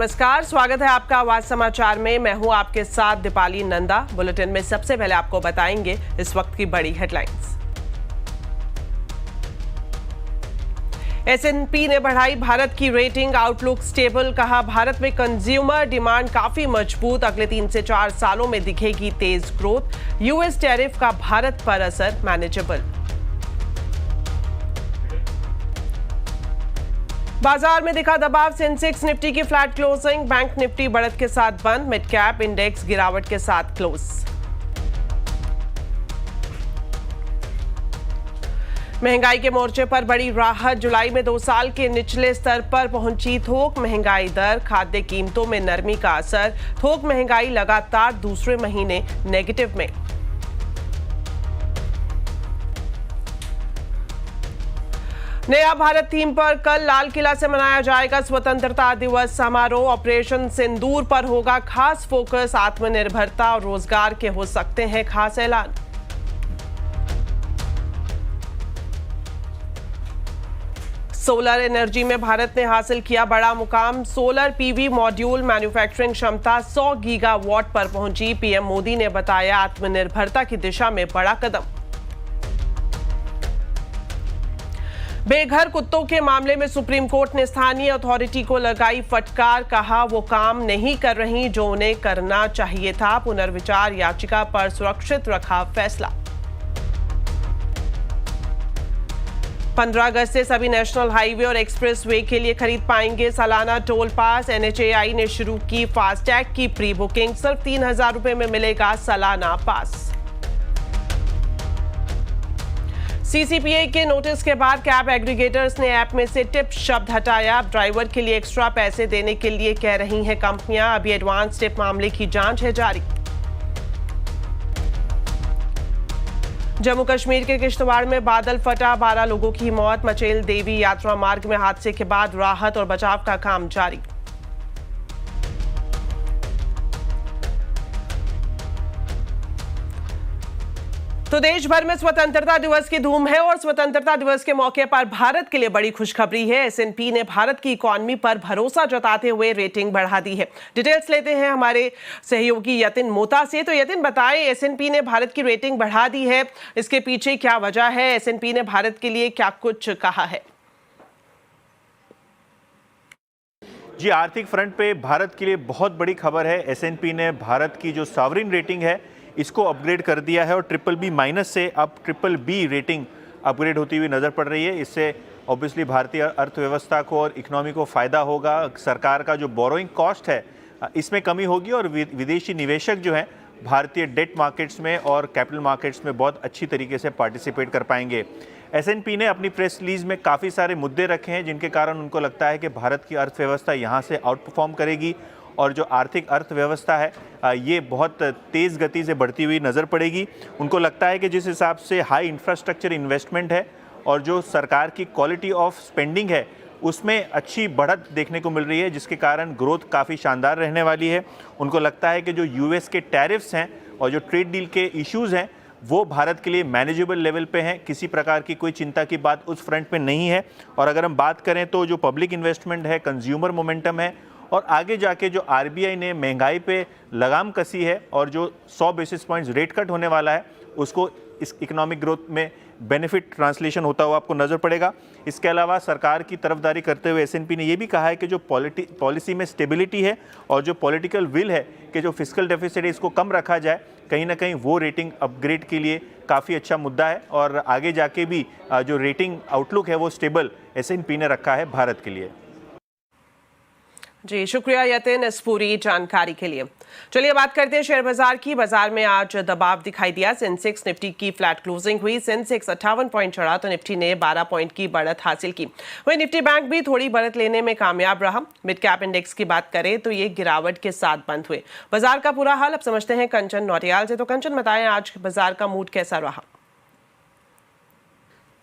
नमस्कार, स्वागत है आपका आवाज समाचार में। मैं हूं आपके साथ दीपाली नंदा। बुलेटिन में सबसे पहले आपको बताएंगे इस वक्त की बड़ी हेडलाइंस। S&P ने बढ़ाई भारत की रेटिंग, आउटलुक स्टेबल। कहा भारत में कंज्यूमर डिमांड काफी मजबूत, अगले 3 से 4 सालों में दिखेगी तेज ग्रोथ। यूएस टैरिफ का भारत पर असर मैनेजेबल। बाजार में दिखा दबाव, सेंसेक्स निफ्टी की फ्लैट क्लोजिंग, बैंक निफ्टी बढ़त के साथ बंद, मिड कैप इंडेक्स गिरावट के साथ क्लोज। महंगाई के मोर्चे पर बड़ी राहत, जुलाई में 2 साल के निचले स्तर पर पहुंची थोक महंगाई दर, खाद्य कीमतों में नरमी का असर, थोक महंगाई लगातार दूसरे महीने नेगेटिव में। नया भारत थीम पर कल लाल किला से मनाया जाएगा स्वतंत्रता दिवस समारोह। ऑपरेशन सिंदूर पर होगा खास फोकस, आत्मनिर्भरता और रोजगार के हो सकते हैं खास ऐलान। सोलर एनर्जी में भारत ने हासिल किया बड़ा मुकाम, सोलर पीवी मॉड्यूल मैन्युफैक्चरिंग क्षमता 100 गीगावाट पर पहुंची। पीएम मोदी ने बताया आत्मनिर्भरता की दिशा में बड़ा कदम। बेघर कुत्तों के मामले में सुप्रीम कोर्ट ने स्थानीय अथॉरिटी को लगाई फटकार, कहा वो काम नहीं कर रही जो उन्हें करना चाहिए था। पुनर्विचार याचिका पर सुरक्षित रखा फैसला। 15 अगस्त से सभी नेशनल हाईवे और एक्सप्रेस वे के लिए खरीद पाएंगे सालाना टोल पास। NHAI ने शुरू की फास्टैग की प्री बुकिंग, सिर्फ 3,000 रुपए में मिलेगा सालाना पास। CCPA के नोटिस के बाद कैब एग्रीगेटर्स ने ऐप में से टिप शब्द हटाया। ड्राइवर के लिए एक्स्ट्रा पैसे देने के लिए कह रही हैं कंपनियां। अभी एडवांस टिप मामले की जांच है जारी। जम्मू कश्मीर के किश्तवाड़ में बादल फटा, 12 लोगों की मौत। मचेल देवी यात्रा मार्ग में हादसे के बाद राहत और बचाव का काम जारी। तो देश भर में स्वतंत्रता दिवस की धूम है और स्वतंत्रता दिवस के मौके पर भारत के लिए बड़ी खुशखबरी है। S&P ने भारत की इकॉनमी पर भरोसा जताते हुए रेटिंग बढ़ा दी है। डिटेल्स लेते हैं हमारे सहयोगी यतिन मोता से। तो यतिन बताएं, S&P ने भारत की रेटिंग बढ़ा दी है, इसके पीछे क्या वजह है? S&P ने भारत के लिए क्या कुछ कहा है? जी, आर्थिक फ्रंट पे भारत के लिए बहुत बड़ी खबर है। S&P ने भारत की जो सॉवरिन रेटिंग है इसको अपग्रेड कर दिया है और BBB- से अब BBB रेटिंग अपग्रेड होती हुई नज़र पड़ रही है। इससे ऑब्वियसली भारतीय अर्थव्यवस्था को और इकोनॉमी को फ़ायदा होगा। सरकार का जो बोरोइंग कॉस्ट है इसमें कमी होगी और विदेशी निवेशक जो हैं भारतीय डेट मार्केट्स में और कैपिटल मार्केट्स में बहुत अच्छी तरीके से पार्टिसिपेट कर पाएंगे। S&P ने अपनी प्रेस रिलीज में काफ़ी सारे मुद्दे रखे हैं जिनके कारण उनको लगता है कि भारत की अर्थव्यवस्था यहाँ से आउट परफॉर्म करेगी और जो आर्थिक अर्थव्यवस्था है ये बहुत तेज़ गति से बढ़ती हुई नज़र पड़ेगी। उनको लगता है कि जिस हिसाब से हाई इंफ्रास्ट्रक्चर इन्वेस्टमेंट है और जो सरकार की क्वालिटी ऑफ स्पेंडिंग है उसमें अच्छी बढ़त देखने को मिल रही है, जिसके कारण ग्रोथ काफ़ी शानदार रहने वाली है। उनको लगता है कि जो US के टैरिफ्स हैं और जो ट्रेड डील के इश्यूज़ हैं वो भारत के लिए मैनेजेबल लेवल पे हैं, किसी प्रकार की कोई चिंता की बात उस फ्रंट पे नहीं है। और अगर हम बात करें तो जो पब्लिक इन्वेस्टमेंट है, कंज्यूमर मोमेंटम है और आगे जाके जो RBI ने महंगाई पे लगाम कसी है और जो 100 बेसिस पॉइंट्स रेट कट होने वाला है उसको इस इकोनॉमिक ग्रोथ में बेनिफिट ट्रांसलेशन होता हुआ आपको नज़र पड़ेगा। इसके अलावा सरकार की तरफदारी करते हुए S&P ने यह भी कहा है कि जो पॉलिसी में स्टेबिलिटी है और जो पॉलिटिकल विल है कि जो फिस्कल डेफिसिट है इसको कम रखा जाए, कहीं ना कहीं वो रेटिंग अपग्रेड के लिए काफ़ी अच्छा मुद्दा है। और आगे जाके भी जो रेटिंग आउटलुक है वो स्टेबल S&P ने रखा है भारत के लिए। जी शुक्रिया यतिन इस पूरी जानकारी के लिए। चलिए बात करते हैं शेयर बाजार की। बाजार में आज दबाव दिखाई दिया। सेंसेक्स निफ्टी की फ्लैट क्लोजिंग हुई। सेंसेक्स 58 पॉइंट चढ़ा तो निफ्टी ने 12 पॉइंट की बढ़त हासिल की। वहीं निफ्टी बैंक भी थोड़ी बढ़त लेने में कामयाब रहा। मिड कैप इंडेक्स की बात करें तो ये गिरावट के साथ बंद हुए। बाजार का पूरा हाल अब समझते हैं कंचन नौटियाल से। तो कंचन बताएं, आज बाजार का मूड कैसा रहा?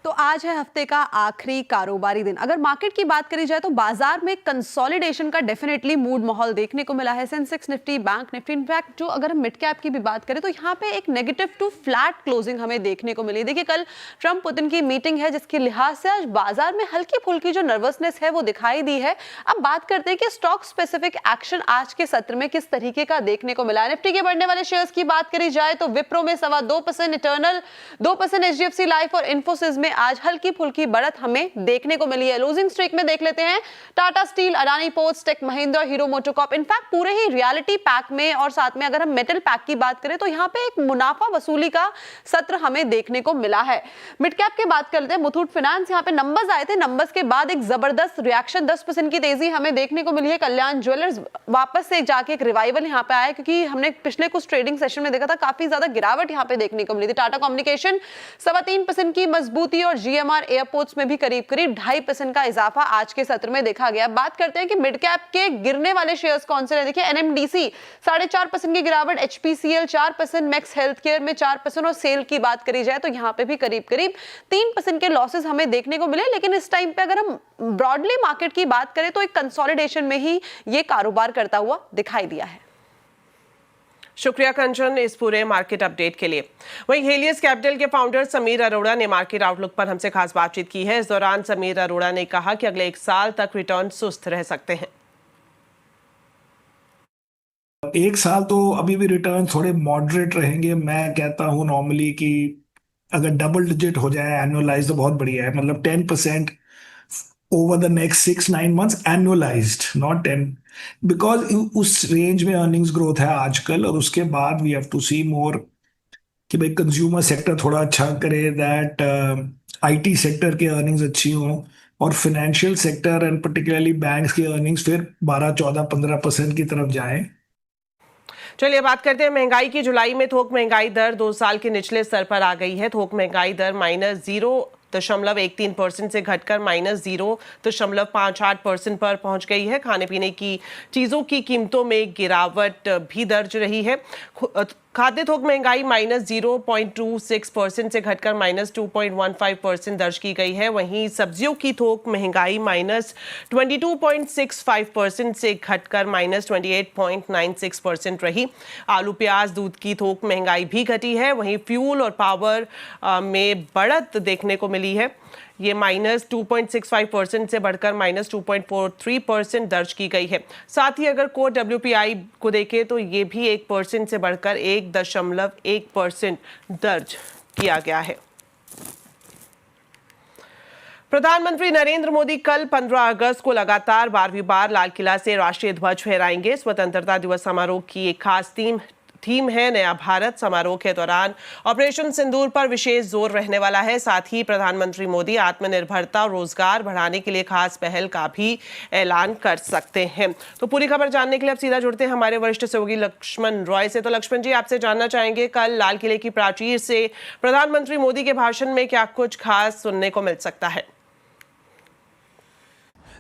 तो आज है हफ्ते का आखिरी कारोबारी दिन। अगर मार्केट की बात करी जाए तो बाजार में कंसोलिडेशन का डेफिनेटली मूड माहौल देखने को मिला है। Sensex, Nifty, bank Nifty, in fact जो अगर हम मिड कैप की भी बात करें तो यहाँ पे एक नेगेटिव टू फ्लैट क्लोजिंग हमें देखने को मिली। देखिए कल ट्रंप पुतिन की मीटिंग है जिसके लिहाज से आज बाजार में हल्की फुल्की जो नर्वसनेस है वो दिखाई दी है। अब बात करते हैं कि स्टॉक स्पेसिफिक एक्शन आज के सत्र में किस तरीके का देखने को मिला है। निफ्टी के बढ़ने वाले शेयर्स की बात करी जाए तो विप्रो में 2.25%, इटर्नल 2%, एचडीएफसी लाइफ और इन्फोसिस में आज हल्की फुल्की बढ़त हमें देखने को मिली है। लूजिंग स्ट्रीक में देख लेते हैं Tata Steel, Adani Ports, Tech Mahindra, Hero MotoCorp, in fact पूरे ही रियलिटी पैक में और साथ में अगर हम मेटल पैक की बात करें तो यहाँ पे एक मुनाफा वसूली का सत्र हमें देखने को मिला है। मिड कैप की बात करते हैं, मुथूट फाइनेंस, यहाँ पे नंबर्स आए थे, नंबर्स के बाद एक जबरदस्त रिएक्शन 10% की तेजी हमें देखने को मिली है। कल्याण ज्वेलर्स वापस से जाके एक रिवाइवल यहाँ पे आया क्योंकि हमने पिछले कुछ ट्रेडिंग सेशन में देखा था काफी ज्यादा गिरावट यहाँ पे देखने को मिली थी। टाटा कम्युनिकेशन 3.25% की मजबूती और जीएमआर एयरपोर्ट्स में भी करीब 2.5% का इजाफा आज के सत्र में देखा गया। बात करते हैं कि मिड कैप के गिरने वाले शेयर्स कौन से रहे। देखिए एनएमडीसी 4.5% की गिरावट, एचपीसीएल 4%, मैक्स हेल्थ केयर में 4% और सेल की बात करी जाए तो यहाँ पे भी करीब 3% के लॉसेस हमें देखने को मिले। लेकिन इस टाइम पे अगर हम ब्रॉडली मार्केट की बात करें तो एक कंसोलिडेशन में ही ये कारोबार करता हुआ दिखाई दिया है। शुक्रिया कंचन इस पूरे मार्केट अपडेट के लिए। वहीं हेलियस कैपिटल के फाउंडर समीर अरोड़ा ने मार्केट आउटलुक पर हमसे खास बातचीत की है। इस दौरान समीर अरोड़ा ने कहा कि अगले 1 साल तक रिटर्न सुस्त रह सकते हैं। 1 साल तो अभी भी रिटर्न थोड़े मॉडरेट रहेंगे। मैं कहता हूँ नॉर्मली कि अगर डबल डिजिट हो जाए एनुअलाइज तो बहुत बढ़िया है। मतलब 10% over the next 6-9 months annualised, not 10, because उस रेंज में अर्निंग्स ग्रोथ है आजकल। और उसके बाद वी हैव टू सी मोर कि भाई कंज्यूमर सेक्टर थोड़ा अच्छा करे, दैट आईटी सेक्टर के अर्निंग्स अच्छी हों और financial sector and particularly banks की अर्निंग्स फिर 12-14-15% की तरफ जाएं। चलिए बात करते हैं महंगाई की। जुलाई में थोक महंगाई दर 2 साल के निचले स्तर पर आ गई है। थोक महंगाई दर -0.13% से घटकर -0.58% पर पहुंच गई है। खाने पीने की चीजों की कीमतों में गिरावट भी दर्ज रही है। खाद्य थोक महंगाई -0.26% से घटकर -2.15% दर्ज की गई है। वहीं सब्जियों की थोक महंगाई -22.65% से घटकर -28.96% रही। आलू, प्याज, दूध की थोक महंगाई भी घटी है। वहीं फ्यूल और पावर में बढ़त देखने को मिली है। ये -2.65% से बढ़कर -2.43% दर्ज की गई है। साथ ही अगर कोर WPI को देखें तो ये भी 1% से बढ़कर 1.1% दर्ज किया गया है। प्रधानमंत्री नरेंद्र मोदी कल 15 अगस्त को लगातार 12वीं बार लाल किला से राष्ट्रीय ध्वज फहराएंगे। स्वतंत्रता दिवस समारोह की एक खास थीम है नया भारत। समारोह के दौरान ऑपरेशन सिंदूर पर विशेष जोर रहने वाला है। साथ ही प्रधानमंत्री मोदी आत्मनिर्भरता और रोजगार बढ़ाने के लिए खास पहल का भी ऐलान कर सकते हैं। तो पूरी खबर जानने के लिए अब सीधा जुड़ते हैं हमारे वरिष्ठ सहयोगी लक्ष्मण रॉय से। तो लक्ष्मण जी, आपसे जानना चाहेंगे कल लाल किले की प्राचीर से प्रधानमंत्री मोदी के भाषण में क्या कुछ खास सुनने को मिल सकता है?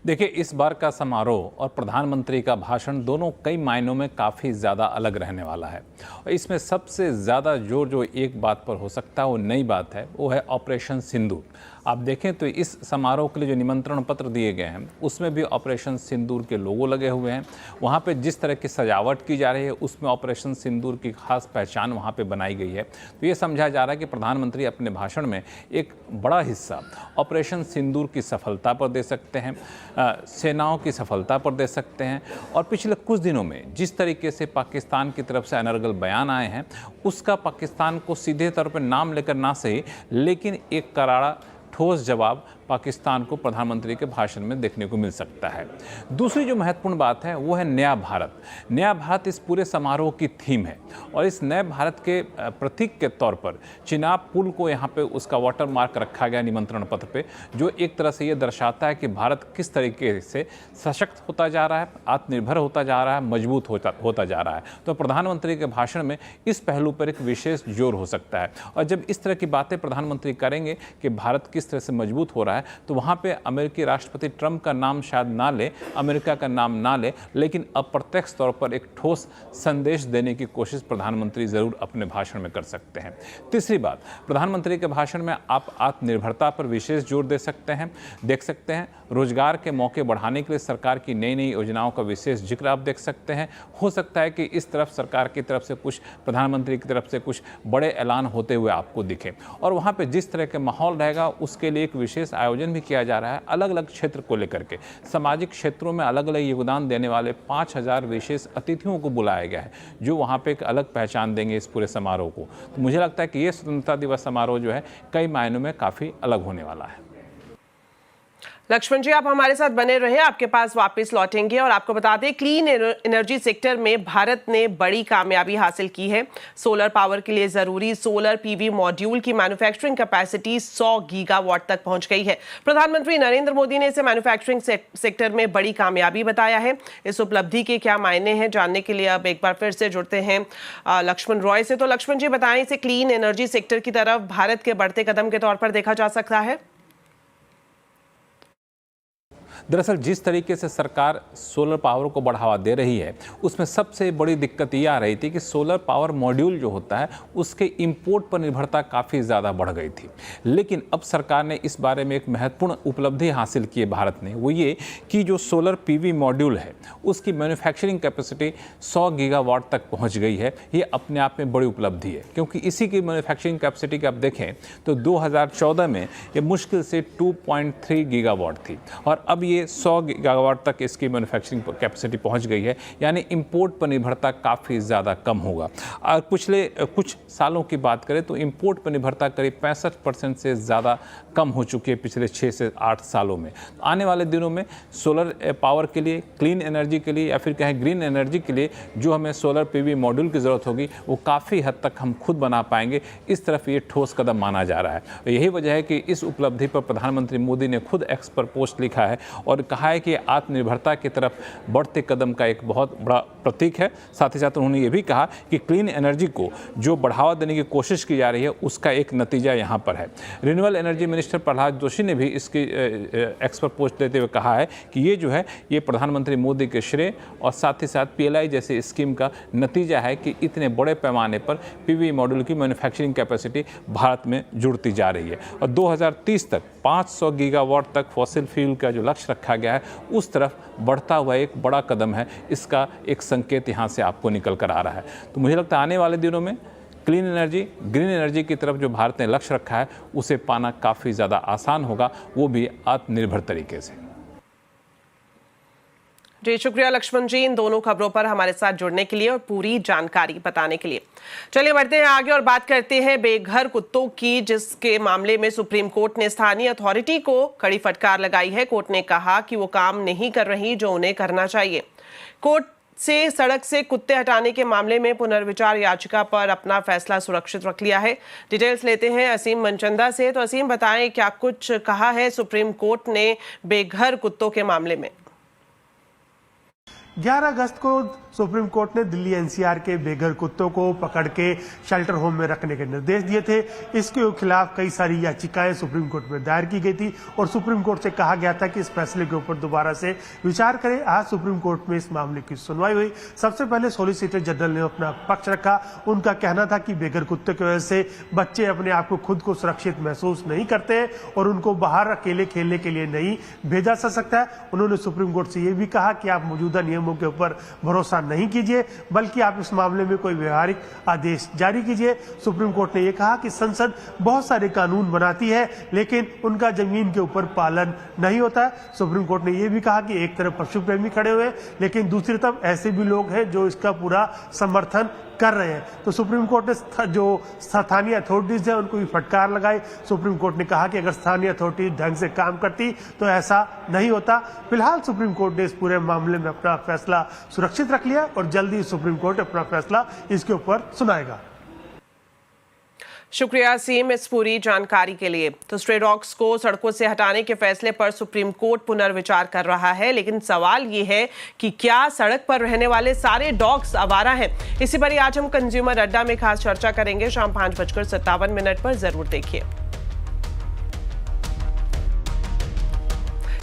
देखिए, इस बार का समारोह और प्रधानमंत्री का भाषण दोनों कई मायनों में काफ़ी ज़्यादा अलग रहने वाला है। और इसमें सबसे ज़्यादा जोर जो एक बात पर हो सकता है वो नई बात है, वो है ऑपरेशन सिंदूर। आप देखें तो इस समारोह के लिए जो निमंत्रण पत्र दिए गए हैं उसमें भी ऑपरेशन सिंदूर के लोगो लगे हुए हैं। वहाँ पे जिस तरह की सजावट की जा रही है उसमें ऑपरेशन सिंदूर की खास पहचान वहाँ पे बनाई गई है। तो ये समझा जा रहा है कि प्रधानमंत्री अपने भाषण में एक बड़ा हिस्सा ऑपरेशन सिंदूर की सफलता पर दे सकते हैं, सेनाओं की सफलता पर दे सकते हैं। और पिछले कुछ दिनों में जिस तरीके से पाकिस्तान की तरफ से अनर्गल बयान आए हैं उसका पाकिस्तान को सीधे तौर पर नाम लेकर ना सही लेकिन एक करारा ठोस जवाब पाकिस्तान को प्रधानमंत्री के भाषण में देखने को मिल सकता है। दूसरी जो महत्वपूर्ण बात है वो है नया भारत। नया भारत इस पूरे समारोह की थीम है और इस नए भारत के प्रतीक के तौर पर चिनाब पुल को यहाँ पे उसका वाटर मार्क रखा गया निमंत्रण पत्र पे, जो एक तरह से ये दर्शाता है कि भारत किस तरीके से सशक्त होता जा रहा है, आत्मनिर्भर होता जा रहा है, मजबूत होता जा रहा है। तो प्रधानमंत्री के भाषण में इस पहलू पर एक विशेष जोर हो सकता है। और जब इस तरह की बातें प्रधानमंत्री करेंगे कि भारत किस तरह से मजबूत हो रहा है है तो वहाँ पे अमेरिकी राष्ट्रपति ट्रंप का नाम शायद ना ले, अमेरिका का नाम ना ले, लेकिन अप्रत्यक्ष तौर पर एक ठोस संदेश देने की कोशिश प्रधानमंत्री ज़रूर अपने भाषण में कर सकते हैं। तीसरी बात, प्रधानमंत्री के भाषण में आप आत्मनिर्भरता पर विशेष जोर देख सकते हैं। रोजगार के मौके बढ़ाने के लिए सरकार की नई नई योजनाओं का विशेष जिक्र आप देख सकते हैं। हो सकता है कि इस तरफ सरकार की तरफ से कुछ, प्रधानमंत्री की तरफ से कुछ बड़े ऐलान होते हुए आपको दिखे, और वहाँ पे जिस तरह के माहौल रहेगा उसके लिए एक विशेष आयोजन भी किया जा रहा है। अलग अलग क्षेत्र को लेकर के सामाजिक क्षेत्रों में अलग अलग योगदान देने वाले 5000 विशेष अतिथियों को बुलाया गया है, जो वहाँ पे एक अलग पहचान देंगे इस पूरे समारोह को। तो मुझे लगता है कि ये स्वतंत्रता दिवस समारोह जो है कई मायनों में काफ़ी अलग होने वाला है। लक्ष्मण जी, आप हमारे साथ बने रहे, आपके पास वापस लौटेंगे और आपको बता दें क्लीन एनर्जी सेक्टर में भारत ने बड़ी कामयाबी हासिल की है। सोलर पावर के लिए जरूरी सोलर पीवी मॉड्यूल की मैन्युफैक्चरिंग कैपेसिटी 100 गीगावाट तक पहुंच गई है। प्रधानमंत्री नरेंद्र मोदी ने इसे मैन्युफैक्चरिंग सेक्टर में बड़ी कामयाबी बताया है। इस उपलब्धि के क्या मायने हैं, जानने के लिए अब एक बार फिर से जुड़ते हैं लक्ष्मण रॉय से। तो लक्ष्मण जी बताएं, इसे क्लीन एनर्जी सेक्टर की तरफ भारत के बढ़ते कदम के तौर पर देखा जा सकता है? दरअसल जिस तरीके से सरकार सोलर पावर को बढ़ावा दे रही है, उसमें सबसे बड़ी दिक्कत ये आ रही थी कि सोलर पावर मॉड्यूल जो होता है उसके इंपोर्ट पर निर्भरता काफ़ी ज़्यादा बढ़ गई थी। लेकिन अब सरकार ने इस बारे में एक महत्वपूर्ण उपलब्धि हासिल की है भारत ने, वो ये कि जो सोलर पीवी मॉड्यूल है उसकी मैन्युफैक्चरिंग कैपेसिटी 100 गीगावाट तक पहुँच गई है। ये अपने आप में बड़ी उपलब्धि है, क्योंकि इसी की मैन्युफैक्चरिंग कैपेसिटी की आप देखें तो 2014 में ये मुश्किल से 2.3 गीगावाट थी, और अब ये 100 गीगावाट तक इसकी मैन्युफैक्चरिंग कैपेसिटी पहुंच गई है। यानी इंपोर्ट पर निर्भरता काफ़ी ज़्यादा कम होगा। और पिछले कुछ सालों की बात करें तो इंपोर्ट पर निर्भरता करीब 65% से ज़्यादा कम हो चुकी है पिछले 6 से 8 सालों में। आने वाले दिनों में सोलर पावर के लिए, क्लीन एनर्जी के लिए या फिर कहें ग्रीन एनर्जी के लिए जो हमें सोलर पीवी मॉड्यूल की ज़रूरत होगी वो काफ़ी हद तक हम खुद बना पाएंगे। इस तरफ ये ठोस कदम माना जा रहा है। यही वजह है कि इस उपलब्धि पर प्रधानमंत्री मोदी ने खुद एक्स पर पोस्ट लिखा है और कहा है कि आत्मनिर्भरता की तरफ बढ़ते कदम का एक बहुत बड़ा प्रतीक है। साथ ही साथ उन्होंने ये भी कहा कि क्लीन एनर्जी को जो बढ़ावा देने की कोशिश की जा रही है उसका एक नतीजा यहाँ पर है। Renewable energy minister Prahlad Joshi ने भी इसकी एक्स पर पोस्ट देते हुए कहा है कि ये जो है ये प्रधानमंत्री मोदी के श्रेय और साथ ही साथ PLI जैसे स्कीम का नतीजा है कि इतने बड़े पैमाने पर पीवी मॉड्यूल की मैन्युफैक्चरिंग कैपेसिटी भारत में जुड़ती जा रही है। और 2030 तक 500 गीगावाट तक फॉसिल फ्यूल का जो लक्ष्य रखा गया है उस तरफ बढ़ता हुआ एक बड़ा कदम है। इसका एक संकेत यहाँ से आपको निकल कर आ रहा है। तो मुझे लगता है आने वाले दिनों में क्लीन एनर्जी, ग्रीन एनर्जी की तरफ जो भारत ने लक्ष्य रखा है उसे पाना काफ़ी ज़्यादा आसान होगा, वो भी आत्मनिर्भर तरीके से। जी शुक्रिया लक्ष्मण जी, इन दोनों खबरों पर हमारे साथ जुड़ने के लिए और पूरी जानकारी बताने के लिए। चलिए बढ़ते हैं आगे और बात करते हैं बेघर कुत्तों की, जिसके मामले में सुप्रीम कोर्ट ने स्थानीय अथॉरिटी को कड़ी फटकार लगाई है। कोर्ट ने कहा कि वो काम नहीं कर रही जो उन्हें करना चाहिए। कोर्ट से सड़क से कुत्ते हटाने के मामले में पुनर्विचार याचिका पर अपना फैसला सुरक्षित रख लिया है। डिटेल्स लेते हैं असीम मनचंदा से। तो असीम बताएं क्या कुछ कहा है सुप्रीम कोर्ट ने बेघर कुत्तों के मामले में? 11 अगस्त को सुप्रीम कोर्ट ने दिल्ली NCR के बेघर कुत्तों को पकड़ के शेल्टर होम में रखने के निर्देश दिए थे। इसके खिलाफ कई सारी याचिकाएं सुप्रीम कोर्ट में दायर की गई थी और सुप्रीम कोर्ट से कहा गया था कि इस फैसले के ऊपर दोबारा से विचार करें। आज सुप्रीम कोर्ट में इस मामले की सुनवाई हुई। सबसे पहले सॉलिसिटर जनरल ने अपना पक्ष रखा। उनका कहना था कि बेघर कुत्ते की वजह से बच्चे अपने आप को खुद को सुरक्षित महसूस नहीं करते और उनको बाहर अकेले खेलने के लिए नहीं भेजा जा सकता है। उन्होंने सुप्रीम कोर्ट से यह भी कहा कि आप मौजूदा नियमों के ऊपर भरोसा नहीं कीजिए, बल्कि आप इस मामले में कोई व्यवहारिक आदेश जारी कीजिए। सुप्रीम कोर्ट ने यह कहा कि संसद बहुत सारे कानून बनाती है लेकिन उनका जमीन के ऊपर पालन नहीं होता है। सुप्रीम कोर्ट ने यह भी कहा कि एक तरफ पशु प्रेमी खड़े हुए लेकिन दूसरी तरफ ऐसे भी लोग हैं जो इसका पूरा समर्थन कर रहे हैं। तो सुप्रीम कोर्ट ने जो स्थानीय अथॉरिटीज है उनको भी फटकार लगाई। सुप्रीम कोर्ट ने कहा कि अगर स्थानीय अथॉरिटी ढंग से काम करती तो ऐसा नहीं होता। फिलहाल सुप्रीम कोर्ट ने इस पूरे मामले में अपना फैसला सुरक्षित रख लिया और जल्दी सुप्रीम कोर्ट अपना फैसला इसके ऊपर सुनाएगा। शुक्रिया असीम इस पूरी जानकारी के लिए। तो स्ट्रे डॉग्स को सड़कों से हटाने के फैसले पर सुप्रीम कोर्ट पुनर्विचार कर रहा है, लेकिन सवाल ये है कि क्या सड़क पर रहने वाले सारे डॉग्स आवारा हैं? इसी पर आज हम कंज्यूमर अड्डा में खास चर्चा करेंगे। शाम 5:57 पर जरूर देखिए।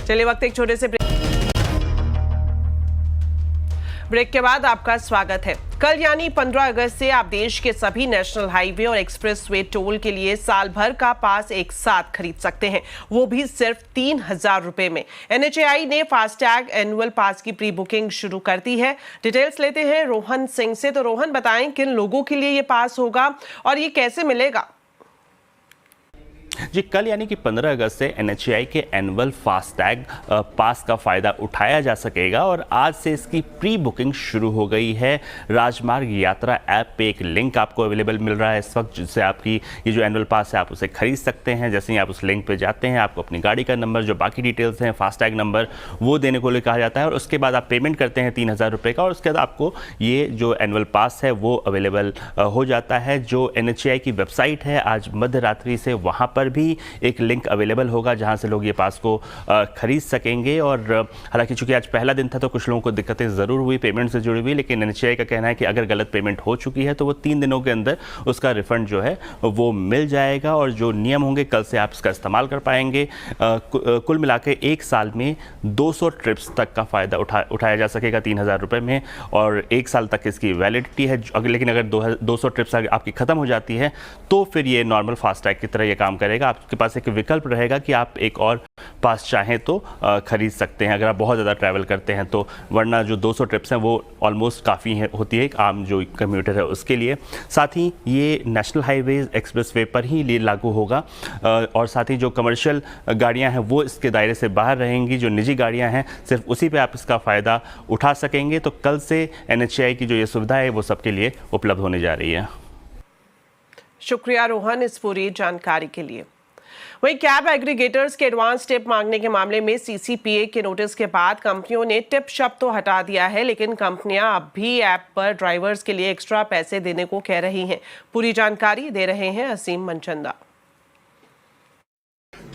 चलिए वक्त एक छोटे से ब्रेक के बाद आपका स्वागत है। कल यानी 15 अगस्त से आप देश के सभी नेशनल हाईवे और एक्सप्रेसवे टोल के लिए साल भर का पास एक साथ खरीद सकते हैं, वो भी सिर्फ 3,000 रुपए में। NHAI ने फास्टैग एनुअल पास की प्री बुकिंग शुरू कर दी है। डिटेल्स लेते हैं रोहन सिंह से। तो रोहन, बताएं किन लोगों के लिए ये पास होगा और ये कैसे मिलेगा? जी, कल यानी कि 15 अगस्त से NHAI के एनुअल फास्टैग पास का फ़ायदा उठाया जा सकेगा और आज से इसकी प्री बुकिंग शुरू हो गई है। राजमार्ग यात्रा ऐप पे एक लिंक आपको अवेलेबल मिल रहा है इस वक्त, जिससे आपकी ये जो एनुअल पास है आप उसे खरीद सकते हैं। जैसे ही आप उस लिंक पे जाते हैं, आपको अपनी गाड़ी का नंबर, जो बाकी डिटेल्स हैं, फास्टैग नंबर, वो देने को लिए कहा जाता है और उसके बाद आप पेमेंट करते हैं 3,000 रुपये का और उसके बाद आपको ये जो एनुअल पास है वो अवेलेबल हो जाता है। जो NHAI की वेबसाइट है, आज मध्य रात्रि से वहाँ पर भी एक लिंक अवेलेबल होगा जहां से लोग ये पास को खरीद सकेंगे। और हालांकि चूंकि आज पहला दिन था तो कुछ लोगों को दिक्कतें ज़रूर हुई पेमेंट से जुड़ी हुई, लेकिन NHAI का कहना है कि अगर गलत पेमेंट हो चुकी है तो वो 3 दिनों के अंदर उसका रिफंड जो है वो मिल जाएगा और जो नियम होंगे कल से आप इसका इस्तेमाल कर पाएंगे। कुल मिला के 1 साल में 200 ट्रिप्स तक का फ़ायदा उठाया जा सकेगा 3,000 रुपये में और 1 साल तक इसकी वैलिडिटी है। लेकिन अगर 200 ट्रिप्स आपकी ख़त्म हो जाती है तो फिर ये नॉर्मल फास्टैग की तरह ये काम करेगा। आपके पास एक विकल्प रहेगा कि आप एक और पास चाहें तो खरीद सकते हैं अगर आप बहुत ज़्यादा ट्रैवल करते हैं तो, वरना जो 200 ट्रिप्स हैं वो ऑलमोस्ट काफ़ी होती है एक आम जो कम्यूटर है उसके लिए। साथ ही ये नेशनल हाईवेज, एक्सप्रेसवे पर ही लागू होगा और साथ ही जो कमर्शियल गाड़ियां हैं वो इसके दायरे से बाहर रहेंगी। जो निजी गाड़ियां हैं सिर्फ उसी पे आप इसका फ़ायदा उठा सकेंगे। तो कल से NHAI की जो ये सुविधा है वो सबके लिए उपलब्ध होने जा रही है। शुक्रिया रोहन इस पूरी जानकारी के लिए। वहीं कैब एग्रीगेटर्स के एडवांस टिप मांगने के मामले में CCPA के नोटिस के बाद कंपनियों ने टिप शब्द तो हटा दिया है, लेकिन कंपनियां अब भी ऐप पर ड्राइवर्स के लिए एक्स्ट्रा पैसे देने को कह रही हैं। पूरी जानकारी दे रहे हैं असीम मनचंदा।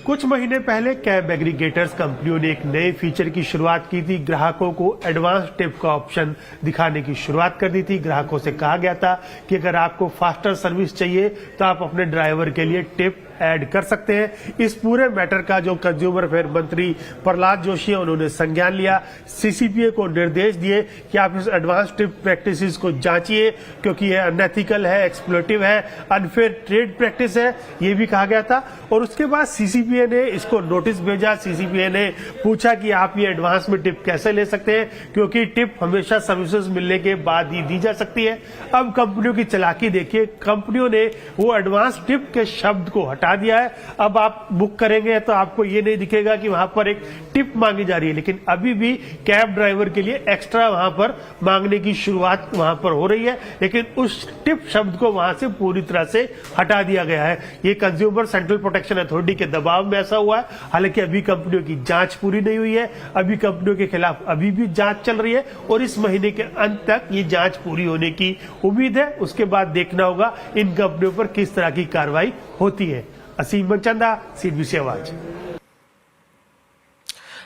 कुछ महीने पहले कैब एग्रीगेटर्स कंपनियों ने एक नए फीचर की शुरुआत की थी। ग्राहकों को एडवांस टिप का ऑप्शन दिखाने की शुरुआत कर दी थी। ग्राहकों से कहा गया था कि अगर आपको फास्टर सर्विस चाहिए तो आप अपने ड्राइवर के लिए टिप ऐड कर सकते हैं। इस पूरे मैटर का जो कंज्यूमर अफेयर मंत्री प्रहलाद जोशी है उन्होंने संज्ञान लिया। CCPA को निर्देश दिए कि आप इस एडवांस टिप प्रैक्टिसेस को जांचिए क्योंकि यह अनएथिकल है, एक्सप्लोटिव है, अनफेयर ट्रेड प्रैक्टिस है, ये भी कहा गया था। और उसके बाद CCPA ने इसको नोटिस भेजा। CCPA ने पूछा कि आप ये एडवांस में टिप कैसे ले सकते हैं, क्योंकि टिप हमेशा सर्विसेज मिलने के बाद ही दी जा सकती है। अब कंपनियों की चालाकी देखिए, कंपनियों ने वो एडवांस टिप के शब्द को हटा दिया है। अब आप बुक करेंगे तो आपको ये नहीं दिखेगा कि वहां पर एक टिप मांगी जा रही है, लेकिन अभी भी कैब ड्राइवर के लिए एक्स्ट्रा वहां पर मांगने की शुरुआत वहां पर हो रही है, लेकिन उस टिप शब्द को वहां से पूरी तरह से हटा दिया गया है। ये कंज्यूमर सेंट्रल प्रोटेक्शन अथॉरिटी के दबाव में ऐसा हुआ है। हालांकि अभी कंपनियों की जांच पूरी नहीं हुई है, अभी कंपनियों के खिलाफ अभी भी जांच चल रही है और इस महीने के अंत तक ये जांच पूरी होने की उम्मीद है। उसके बाद देखना होगा इन कंपनियों पर किस तरह की कार्रवाई होती है। असीम मनचंदा, CNBC आवाज।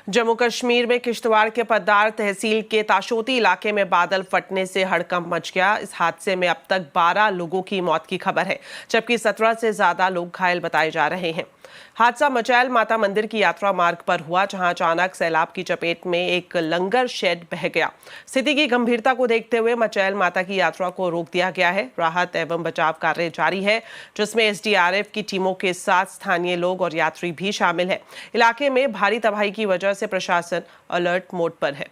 जम्मू कश्मीर में किश्तवाड़ के पद्दार तहसील के ताशोती इलाके में बादल फटने से हड़कंप मच गया। इस हादसे में अब तक 12 लोगों की मौत की खबर है, जबकि 17 से ज्यादा लोग घायल बताए जा रहे हैं। हादसा मचैल माता मंदिर की यात्रा मार्ग पर हुआ, जहां अचानक सैलाब की चपेट में एक लंगर शेड बह गया। स्थिति की गंभीरता को देखते हुए मचैल माता की यात्रा को रोक दिया गया है। राहत एवं बचाव कार्य जारी है, जिसमें SDRF की टीमों के साथ स्थानीय लोग और यात्री भी शामिल हैं। इलाके में भारी तबाही की वजह से प्रशासन अलर्ट मोड पर है।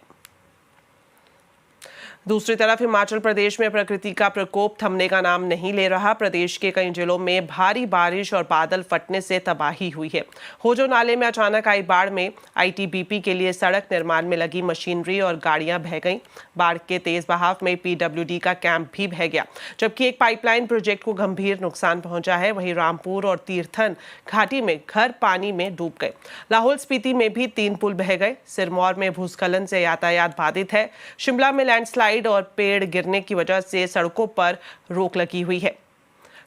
दूसरी तरफ हिमाचल प्रदेश में प्रकृति का प्रकोप थमने का नाम नहीं ले रहा। प्रदेश के कई जिलों में भारी बारिश और बादल फटने से तबाही हुई है। होजो नाले में अचानक आई बाढ़ में ITBP के लिए सड़क निर्माण में लगी मशीनरी और गाड़ियां बह गईं। बाढ़ के तेज बहाव में PWD का कैंप भी बह गया, जबकि एक पाइपलाइन प्रोजेक्ट को गंभीर नुकसान पहुंचा है। वहीं रामपुर और तीर्थन घाटी में घर पानी में डूब गए। लाहौल स्पीति में भी 3 पुल बह गए। सिरमौर में भूस्खलन से यातायात बाधित है। शिमला में लैंडस्लाइड और पेड़ गिरने की वजह से सड़कों पर रोक लगी हुई है।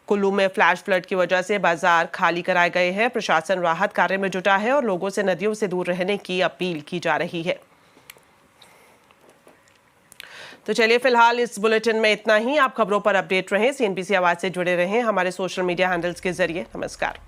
कुल्लू में फ्लैश फ्लड की वजह से बाजार खाली कराए गए हैं। प्रशासन राहत कार्य में जुटा है और लोगों से नदियों से दूर रहने की अपील की जा रही है। तो चलिए फिलहाल इस बुलेटिन में इतना ही। आप खबरों पर अपडेट रहें, CNBC आवाज से जुड़े रहें हमारे सोशल मीडिया हैंडल्स के जरिए। नमस्कार।